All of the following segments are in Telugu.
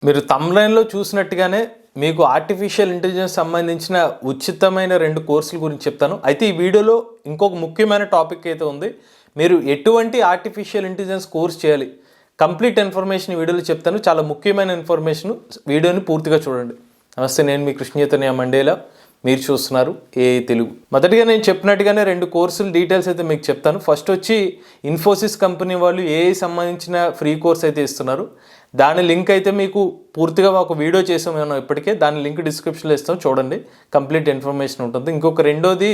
మీరు థంబ్‌నెయిల్‌లో చూసినట్టుగానే మీకు ఆర్టిఫిషియల్ ఇంటెలిజెన్స్ సంబంధించిన ఉచితమైన 2 కోర్సుల గురించి చెప్తాను. అయితే ఈ వీడియోలో ఇంకొక ముఖ్యమైన టాపిక్ అయితే ఉంది. మీరు ఎటువంటి ఆర్టిఫిషియల్ ఇంటెలిజెన్స్ కోర్స్ చేయాలి? కంప్లీట్ ఇన్ఫర్మేషన్ ఈ వీడియోలో చెప్తాను. చాలా ముఖ్యమైన ఇన్ఫర్మేషన్. వీడియోని పూర్తిగా చూడండి. నమస్తే, నేను మీ కృష్ణ చైతన్య మండేలా. మీరు చూస్తున్నారు ఏఐ తెలుగు. మొదటిగా నేను చెప్పినట్టుగానే 2 కోర్సుల డీటెయిల్స్ అయితే మీకు చెప్తాను. ఫస్ట్ వచ్చి ఇన్ఫోసిస్ కంపెనీ వాళ్ళు ఏఐ సంబంధించిన ఫ్రీ కోర్స్ అయితే ఇస్తున్నారు. దాని లింక్ అయితే మీకు పూర్తిగా ఒక వీడియో చేసాం మేము ఇప్పటికే. దాని లింక్ డిస్క్రిప్షన్లో ఇస్తాం, చూడండి, కంప్లీట్ ఇన్ఫర్మేషన్ ఉంటుంది. ఇంకొక రెండోది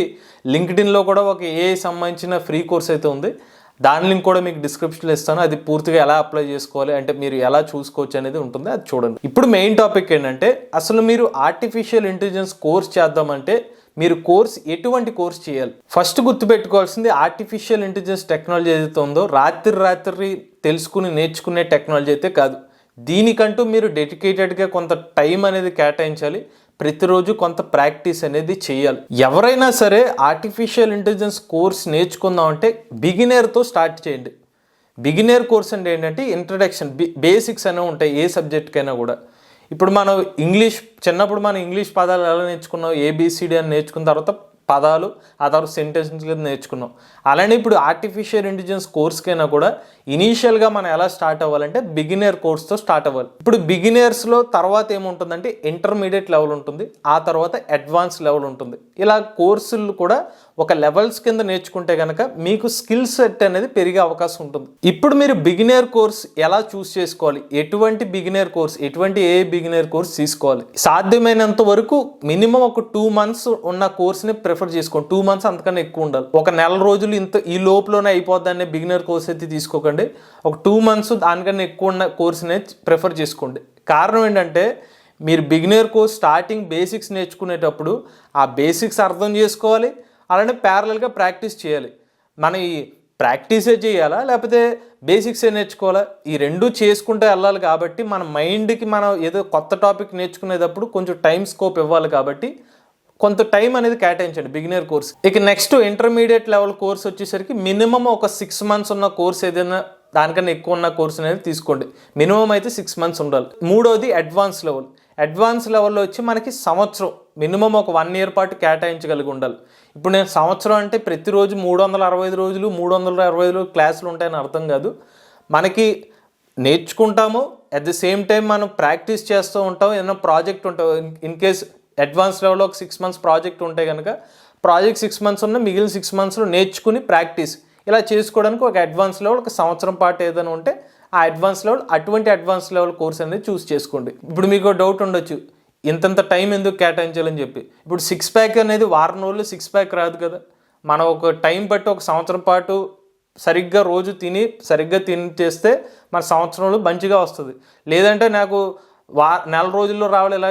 లింక్డ్ఇన్లో కూడా ఒక ఏఐ సంబంధించిన ఫ్రీ కోర్స్ అయితే ఉంది. దాని లింక్ కూడా మీకు డిస్క్రిప్షన్లో ఇస్తాను. అది పూర్తిగా ఎలా అప్లై చేసుకోవాలి, అంటే మీరు ఎలా చూసుకోవచ్చు అనేది ఉంటుంది, అది చూడండి. ఇప్పుడు మెయిన్ టాపిక్ ఏంటంటే, అసలు మీరు ఆర్టిఫిషియల్ ఇంటెలిజెన్స్ కోర్స్ చేద్దామంటే మీరు ఎటువంటి కోర్స్ చేయాలి? ఫస్ట్ గుర్తుపెట్టుకోవాల్సింది, ఆర్టిఫిషియల్ ఇంటెలిజెన్స్ టెక్నాలజీ ఏదైతే ఉందో రాత్రి తెలుసుకుని నేర్చుకునే టెక్నాలజీ అయితే కాదు. దీనికంటూ మీరు డెడికేటెడ్గా కొంత టైం అనేది కేటాయించాలి. ప్రతిరోజు కొంత ప్రాక్టీస్ అనేది చేయాలి. ఎవరైనా సరే ఆర్టిఫిషియల్ ఇంటెలిజెన్స్ కోర్స్ నేర్చుకుందామంటే బిగినర్తో స్టార్ట్ చేయండి. బిగినర్ కోర్స్ అంటే ఏంటంటే ఇంట్రడక్షన్, బేసిక్స్ అనేవి ఉంటాయి ఏ సబ్జెక్ట్కైనా కూడా. ఇప్పుడు మనం చిన్నప్పుడు మనం ఇంగ్లీష్ పదాలు ఎలా నేర్చుకున్నాం, ఏబిసిడి అని నేర్చుకున్న తర్వాత పదాలు, ఆ తర్వాత సెంటెన్స్లు నేర్చుకున్నాం. అలానే ఇప్పుడు ఆర్టిఫిషియల్ ఇంటెలిజెన్స్ కోర్స్కైనా కూడా ఇనీషియల్గా మనం ఎలా స్టార్ట్ అవ్వాలంటే బిగినర్ కోర్స్తో స్టార్ట్ అవ్వాలి. ఇప్పుడు బిగినర్స్లో తర్వాత ఏముంటుందంటే ఇంటర్మీడియట్ లెవెల్ ఉంటుంది, ఆ తర్వాత అడ్వాన్స్ లెవెల్ ఉంటుంది. ఇలా కోర్సులు కూడా ఒక లెవెల్స్ కింద నేర్చుకుంటే కనుక మీకు స్కిల్ సెట్ అనేది పెరిగే అవకాశం ఉంటుంది. ఇప్పుడు మీరు బిగినర్ కోర్స్ ఎలా చూస్ చేసుకోవాలి, ఎటువంటి బిగినర్ కోర్స్, ఎటువంటి ఏ బిగినర్ కోర్స్ తీసుకోవాలి? సాధ్యమైనంత వరకు మినిమం ఒక 2 months ఉన్న కోర్స్ని ప్రిఫర్ చేసుకోండి. 2 months అంతకన్నా ఎక్కువ ఉండాలి. ఒక నెల రోజులు ఈ లోపులోనే అయిపోద్దనే బిగినర్ కోర్స్ అయితే తీసుకోకండి. ఒక 2 months దానికన్నా ఎక్కువ ఉన్న కోర్స్ని ప్రిఫర్ చేసుకోండి. కారణం ఏంటంటే, మీరు బిగినర్ కోర్స్ స్టార్టింగ్ బేసిక్స్ నేర్చుకునేటప్పుడు ఆ బేసిక్స్ అర్థం చేసుకోవాలి, అలానే ప్యారలల్గా ప్రాక్టీస్ చేయాలి. మన ఈ ప్రాక్టీసే చేయాలా లేకపోతే బేసిక్సే నేర్చుకోవాలా? ఈ రెండు చేసుకుంటూ వెళ్ళాలి. కాబట్టి మన మైండ్కి మనం ఏదో కొత్త టాపిక్ నేర్చుకునేటప్పుడు కొంచెం టైం స్కోప్ ఇవ్వాలి. కాబట్టి కొంత టైం అనేది కేటాయించండి బిగినర్ కోర్స్. ఇక నెక్స్ట్ ఇంటర్మీడియట్ లెవెల్ కోర్స్ వచ్చేసరికి మినిమం ఒక 6 months ఉన్న కోర్స్, ఏదైనా దానికన్నా ఎక్కువ ఉన్న కోర్స్ అనేది తీసుకోండి. మినిమం అయితే 6 months ఉండాలి. మూడోది అడ్వాన్స్ లెవెల్. అడ్వాన్స్ లెవెల్లో వచ్చి మనకి సంవత్సరం, మినిమం ఒక 1 year పాటు కేటాయించగలిగి ఉండాలి. ఇప్పుడు నేను సంవత్సరం అంటే ప్రతిరోజు 365 రోజులు 365 క్లాసులు ఉంటాయని అర్థం కాదు. మనకి నేర్చుకుంటాము, అట్ ది సేమ్ టైం మనం ప్రాక్టీస్ చేస్తూ ఉంటాం. ఏదైనా ప్రాజెక్ట్ ఉంటాం, ఇన్ కేస్ అడ్వాన్స్ లెవెల్లో ఒక 6 months ప్రాజెక్ట్ ఉంటే కనుక ప్రాజెక్ట్ 6 months ఉన్న మిగిలిన 6 monthsలో నేర్చుకుని ప్రాక్టీస్ ఇలా చేసుకోవడానికి ఒక అడ్వాన్స్ లెవెల్, ఒక సంవత్సరం పాటు ఏదైనా ఉంటే ఆ అడ్వాన్స్ లెవెల్, అటువంటి అడ్వాన్స్ లెవెల్ కోర్స్ అనేది చూస్ చేసుకోండి. ఇప్పుడు మీకు డౌట్ ఉండొచ్చు, ఇంతంత టైం ఎందుకు కేటాయించాలని చెప్పి. ఇప్పుడు 6 pack అనేది వారం రోజులు 6 pack రాదు కదా. మనం ఒక టైం బట్టి ఒక సంవత్సరం పాటు సరిగ్గా రోజు సరిగ్గా తిని చేస్తే మన సంవత్సరంలో మంచిగా వస్తుంది. లేదంటే నాకు నెల రోజుల్లో రావాలి, ఇలా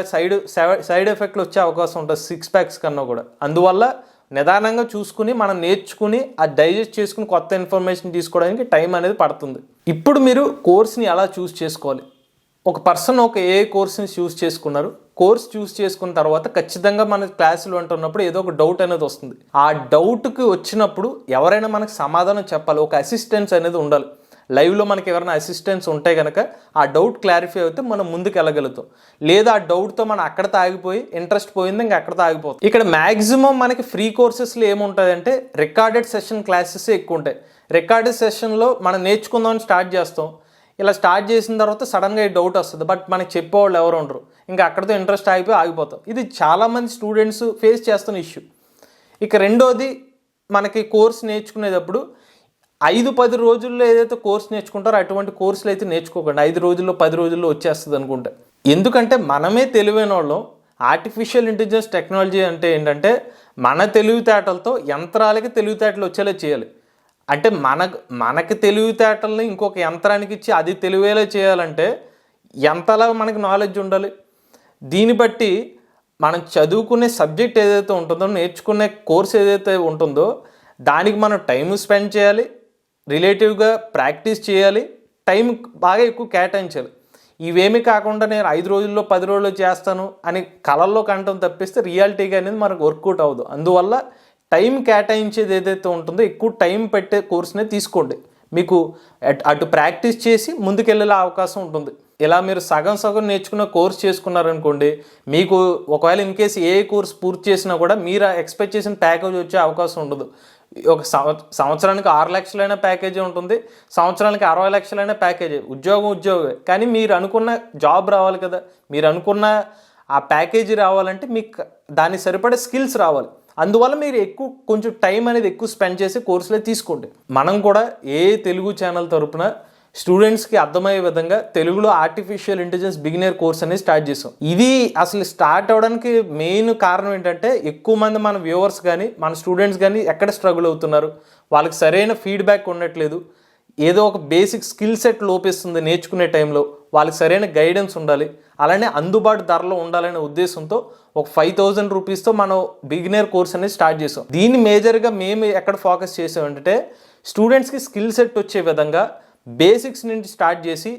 సైడ్ ఎఫెక్ట్లు వచ్చే అవకాశం ఉంటుంది 6 packs కన్నా కూడా. అందువల్ల నిదానంగా చూసుకుని మనం నేర్చుకుని ఆ డైజెస్ట్ చేసుకుని కొత్త ఇన్ఫర్మేషన్ తీసుకోవడానికి టైం అనేది పడుతుంది. ఇప్పుడు మీరు కోర్స్ని ఎలా చూస్ చేసుకోవాలి? ఒక పర్సన్ ఒక ఏ కోర్స్ని చూస్ చేసుకున్నారు. కోర్స్ చూస్ చేసుకున్న తర్వాత ఖచ్చితంగా మన క్లాసులు అంటున్నప్పుడు ఏదో ఒక డౌట్ అనేది వస్తుంది. ఆ డౌట్కి వచ్చినప్పుడు ఎవరైనా మనకు సమాధానం చెప్పాలి. ఒక అసిస్టెన్స్ అనేది ఉండాలి. లైవ్లో మనకి ఎవరైనా అసిస్టెన్స్ ఉంటే కనుక ఆ డౌట్ క్లారిఫై అయితే మనం ముందుకు వెళ్ళగలుగుతాం. లేదా ఆ డౌట్తో మనం అక్కడతో ఆగిపోయి ఇంట్రెస్ట్ పోయింది, ఇంకా అక్కడతో ఆగిపోతాం. ఇక్కడ మ్యాక్సిమం మనకి ఫ్రీ కోర్సెస్లో ఏముంటుందంటే రికార్డెడ్ సెషన్ క్లాసెస్ ఎక్కువ ఉంటాయి. రికార్డెడ్ సెషన్లో మనం నేర్చుకుందామని స్టార్ట్ చేస్తాం. ఇలా స్టార్ట్ చేసిన తర్వాత సడన్గా ఈ డౌట్ వస్తుంది, బట్ మనకి చెప్పేవాళ్ళు ఎవరు ఉండరు, ఇంకా అక్కడితో ఇంట్రెస్ట్ ఆగిపోతాం. ఇది చాలామంది స్టూడెంట్స్ ఫేస్ చేస్తున్న ఇష్యూ. ఇక రెండోది, మనకి కోర్స్ నేర్చుకునేటప్పుడు 5-10 రోజుల్లో ఏదైతే కోర్స్ నేర్చుకుంటారో అటువంటి కోర్సులు అయితే నేర్చుకోకండి. 5 రోజుల్లో 10 రోజుల్లో వచ్చేస్తుంది అనుకుంటే. ఎందుకంటే మనమే తెలివైన వాళ్ళం. ఆర్టిఫిషియల్ ఇంటెలిజెన్స్ టెక్నాలజీ అంటే ఏంటంటే మన తెలివితేటలతో యంత్రాలకి తెలివితేటలు వచ్చేలా చేయాలి. అంటే మనకి తెలివితేటల్ని ఇంకొక యంత్రానికి ఇచ్చి అది తెలివేలా చేయాలంటే ఎంతలా మనకి నాలెడ్జ్ ఉండాలి. దీన్ని బట్టి మనం చదువుకునే సబ్జెక్ట్ ఏదైతే ఉంటుందో, నేర్చుకునే కోర్స్ ఏదైతే ఉంటుందో దానికి మనం టైం స్పెండ్ చేయాలి, రిలేటివ్గా ప్రాక్టీస్ చేయాలి, టైం బాగా ఎక్కువ కేటాయించాలి. ఇవేమీ కాకుండా నేను 5 రోజుల్లో 10 రోజుల్లో చేస్తాను అని కళల్లో కంటం తప్పిస్తే రియాలిటీగా అనేది మనకు వర్కౌట్ అవ్వదు. అందువల్ల టైం కేటాయించేది ఏదైతే ఉంటుందో ఎక్కువ టైం పెట్టే కోర్స్నే తీసుకోండి. మీకు అటు ప్రాక్టీస్ చేసి ముందుకెళ్ళే అవకాశం ఉంటుంది. ఇలా మీరు సగం సగం నేర్చుకున్న కోర్స్ చేసుకున్నారనుకోండి, మీకు ఒకవేళ ఇన్ కేసు ఏ కోర్స్ పూర్తి చేసినా కూడా మీరు ఎక్స్పెక్ట్ చేసిన ప్యాకేజ్ వచ్చే అవకాశం ఉండదు. ఒక సంవత్సరానికి 6 లక్షలైన ప్యాకేజీ ఉంటుంది, సంవత్సరానికి 60 లక్షలైన ప్యాకేజీ. ఉద్యోగమే, కానీ మీరు అనుకున్న జాబ్ రావాలి కదా, మీరు అనుకున్న ఆ ప్యాకేజీ రావాలంటే మీకు దానికి సరిపడే స్కిల్స్ రావాలి. అందువల్ల మీరు కొంచెం టైం అనేది ఎక్కువ స్పెండ్ చేసి కోర్సులే తీసుకోండి. మనం కూడా ఏ తెలుగు ఛానల్ తరపున స్టూడెంట్స్కి అర్థమయ్యే విధంగా తెలుగులో ఆర్టిఫిషియల్ ఇంటెలిజెన్స్ బిగినర్ కోర్స్ అనేది స్టార్ట్ చేసాం. ఇది అసలు స్టార్ట్ అవ్వడానికి మెయిన్ కారణం ఏంటంటే, ఎక్కువ మంది మన వ్యూవర్స్ కానీ మన స్టూడెంట్స్ కానీ ఎక్కడ స్ట్రగుల్ అవుతున్నారు, వాళ్ళకి సరైన ఫీడ్బ్యాక్ ఉండట్లేదు, ఏదో ఒక బేసిక్ స్కిల్ సెట్ లోపిస్తుంది నేర్చుకునే టైంలో, వాళ్ళకి సరైన గైడెన్స్ ఉండాలి, అలానే అందుబాటు ధరలో ఉండాలనే ఉద్దేశంతో ఒక 5,000 రూపీస్తో మనం బిగినర్ కోర్స్ అనేది స్టార్ట్ చేసాం. దీన్ని మేజర్గా మేము ఎక్కడ ఫోకస్ చేసామంటే, స్టూడెంట్స్కి స్కిల్ సెట్ వచ్చే విధంగా బేసిక్స్ నుంచి స్టార్ట్ చేసి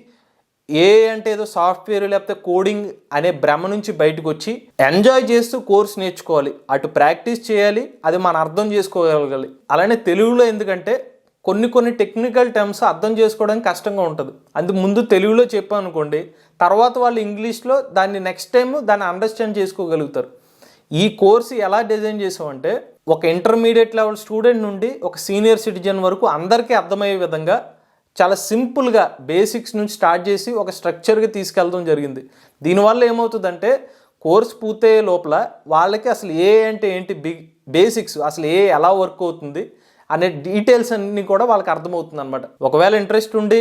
అంటే ఏదో సాఫ్ట్వేర్ లేకపోతే కోడింగ్ అనే భ్రమ నుంచి బయటకు వచ్చి ఎంజాయ్ చేస్తూ కోర్స్ నేర్చుకోవాలి, అటు ప్రాక్టీస్ చేయాలి, అది మనం అర్థం చేసుకోగలగాలి. అలానే తెలుగులో ఎందుకంటే కొన్ని టెక్నికల్ టర్మ్స్ అర్థం చేసుకోవడానికి కష్టంగా ఉంటుంది, అందుకు ముందు తెలుగులో చెప్పాం అనుకోండి, తర్వాత వాళ్ళు ఇంగ్లీష్లో దాన్ని నెక్స్ట్ టైం దాన్ని అండర్స్టాండ్ చేసుకోగలుగుతారు. ఈ కోర్సు ఎలా డిజైన్ చేసామంటే, ఒక ఇంటర్మీడియట్ లెవెల్ స్టూడెంట్ నుండి ఒక సీనియర్ సిటిజన్ వరకు అందరికీ అర్థమయ్యే విధంగా చాలా సింపుల్గా బేసిక్స్ నుంచి స్టార్ట్ చేసి ఒక స్ట్రక్చర్గా తీసుకెళ్ళడం జరిగింది. దీనివల్ల ఏమవుతుందంటే, కోర్స్ పూర్తయ్యే లోపల వాళ్ళకి అసలు అంటే ఏంటి, బేసిక్స్ అసలు ఎలా వర్క్ అవుతుంది అనే డీటెయిల్స్ అన్నీ కూడా వాళ్ళకి అర్థమవుతుంది అనమాట. ఒకవేళ ఇంట్రెస్ట్ ఉండి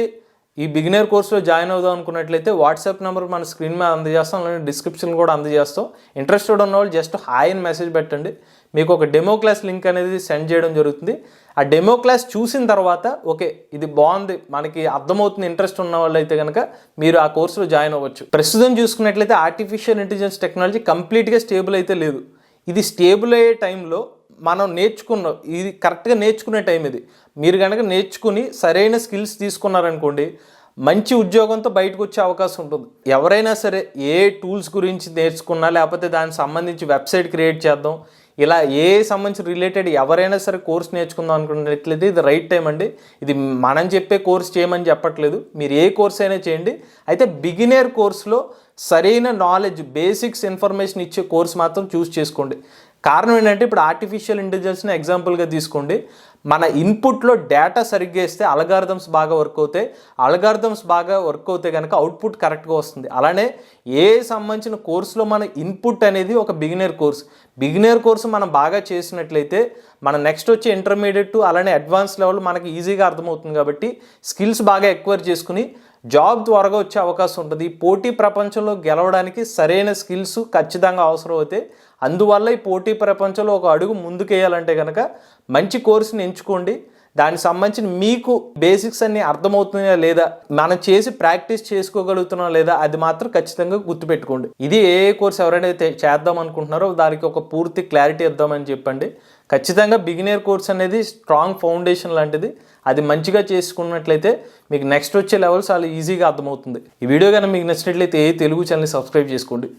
ఈ బిగినర్ కోర్సులో జాయిన్ అవుదాం అనుకున్నట్లయితే వాట్సాప్ నెంబర్ మన స్క్రీన్ మీద అందజేస్తాం, అలానే డిస్క్రిప్షన్ కూడా అందజేస్తాం. ఇంట్రెస్టెడ్ ఉన్న వాళ్ళు జస్ట్ హాయ్ అని మెసేజ్ పెట్టండి, మీకు ఒక డెమో క్లాస్ లింక్ అనేది సెండ్ చేయడం జరుగుతుంది. ఆ డెమో క్లాస్ చూసిన తర్వాత ఓకే ఇది బాగుంది, మనకి అర్థమవుతుంది, ఇంట్రెస్ట్ ఉన్న వాళ్ళు అయితే కనుక మీరు ఆ కోర్సులో జాయిన్ అవ్వచ్చు. ప్రస్తుతం చూసుకున్నట్లయితే ఆర్టిఫిషియల్ ఇంటెలిజెన్స్ టెక్నాలజీ కంప్లీట్గా స్టేబుల్ అయితే లేదు. ఇది స్టేబుల్ అయ్యే టైంలో మనం ఇది కరెక్ట్గా నేర్చుకునే టైం. ఇది మీరు కనుక నేర్చుకుని సరైన స్కిల్స్ తీసుకున్నారనుకోండి, మంచి ఉద్యోగంతో బయటకు వచ్చే అవకాశం ఉంటుంది. ఎవరైనా సరే ఏ టూల్స్ గురించి నేర్చుకున్నా, లేకపోతే దానికి సంబంధించి వెబ్సైట్ క్రియేట్ చేద్దాం, ఇలా సంబంధించి రిలేటెడ్ ఎవరైనా సరే కోర్స్ నేర్చుకుందాం అనుకున్నట్లయితే ఇది రైట్ టైం అండి. ఇది మనం చెప్పే కోర్స్ చేయమని చెప్పట్లేదు, మీరు ఏ కోర్స్ అయినా చేయండి. అయితే బిగినర్ కోర్సులో సరైన నాలెడ్జ్, బేసిక్స్ ఇన్ఫర్మేషన్ ఇచ్చే కోర్స్ మాత్రం చూస్ చేసుకోండి. కారణం ఏంటంటే, ఇప్పుడు ఆర్టిఫిషియల్ ఇంటెలిజెన్స్ని ఎగ్జాంపుల్గా తీసుకోండి. మన ఇన్పుట్లో డేటా సరిగ్గా ఇస్తే అల్గారిథమ్స్ బాగా వర్క్ అవుతాయి, అల్గారిథమ్స్ బాగా వర్క్ అవుతాయి కనుక అవుట్పుట్ కరెక్ట్గా వస్తుంది. అలానే సంబంధించిన కోర్సులో మన ఇన్పుట్ అనేది ఒక బిగినర్ కోర్సు మనం బాగా చేసినట్లయితే మన నెక్స్ట్ వచ్చే ఇంటర్మీడియట్ అలానే అడ్వాన్స్ లెవెల్ మనకి ఈజీగా అర్థమవుతుంది. కాబట్టి స్కిల్స్ బాగా ఎక్వైర్ చేసుకుని జాబ్ త్వరగా వచ్చే అవకాశం ఉంటుంది. పోటీ ప్రపంచంలో గెలవడానికి సరైన స్కిల్స్ ఖచ్చితంగా అవసరం అవుతాయి. అందువల్ల ఈ పోటీ ప్రపంచంలో ఒక అడుగు ముందుకేయాలంటే కనుక మంచి కోర్సుని ఎంచుకోండి. దానికి సంబంధించిన మీకు బేసిక్స్ అన్ని అర్థమవుతున్నాయా లేదా, మనం చేసి ప్రాక్టీస్ చేసుకోగలుగుతున్నా లేదా, అది మాత్రం ఖచ్చితంగా గుర్తుపెట్టుకోండి. ఇది ఏ కోర్స్ ఎవరైనా చేద్దాం అనుకుంటున్నారో దానికి ఒక పూర్తి క్లారిటీ ఇద్దామని చెప్పండి. ఖచ్చితంగా బిగినర్ కోర్స్ అనేది స్ట్రాంగ్ ఫౌండేషన్ లాంటిది. అది మంచిగా చేసుకున్నట్లయితే మీకు నెక్స్ట్ వచ్చే లెవెల్స్ చాలా ఈజీగా అర్థమవుతుంది. ఈ వీడియో కనుక మీకు నచ్చినట్లయితే తెలుగు ఛానల్ని సబ్స్క్రైబ్ చేసుకోండి.